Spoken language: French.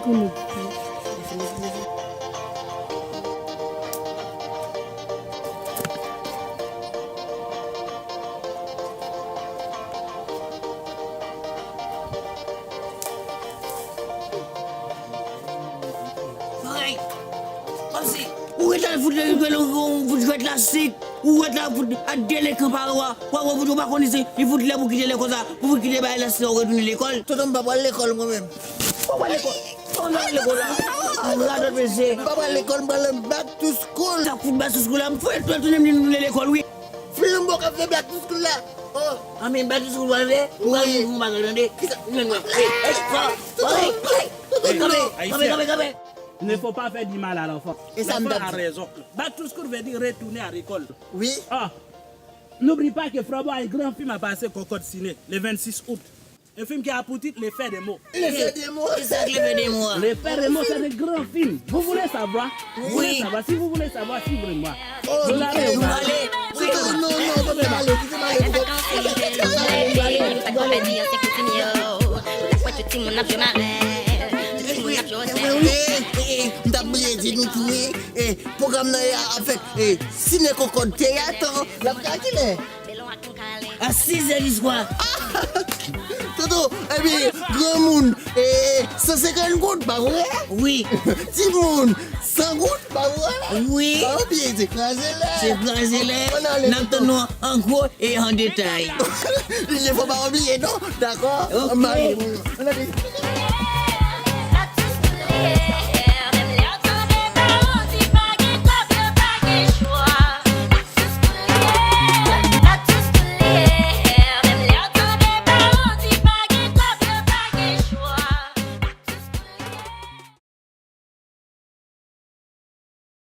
pour nous. Où est la foot vous jouez la site? Où est la foot à déléquer par là? Pourquoi vous ne pas connaissez? Il faut que vous quittez l'école ça. Vous quittez la site, vous retournez l'école. Tu ne vas pas à l'école moi-même. Pas à l'école. On a l'école là. Pas à l'école, back to school. Ça fout back to school là. Faut être retourner l'école, oui. Film bon café back to school là. Oh. Ah mais back to school là. Vous allez vous m'attendez. Il ne faut pas faire du mal à l'enfant. Et ça me L'enfant a donne. raison. Back to school veut dire retourner à l'école. Oui. Ah, n'oublie pas que Frabo a un grand film à passer Concorde Ciné le 26 août. Un film qui a pour titre Les Faits des mots. Les faits des mots. C'est ça que les des mots. Les Faits des mots, c'est un grand film. Vous voulez savoir? Vous voulez Oui. savoir? Si vous voulez savoir, suivez-moi. Oh, Vous allez Vous voir. allez. Oui. Non, non, tu vas T'as oublié de nous trouver programme a fait ciné concorde théâtre la calculé. À 6h du soir. Toto, eh bien, grand monde, 150 gouttes, pas vrai? Oui. Petit monde, 100 gouttes, pas vrai? Oui. Pas oublier, c'est écrasé C'est là. placé On a là. les Maintenant en gros et en détail. Il ne faut pas oublier, non? D'accord? Ok. On a des... Back to school, yeah.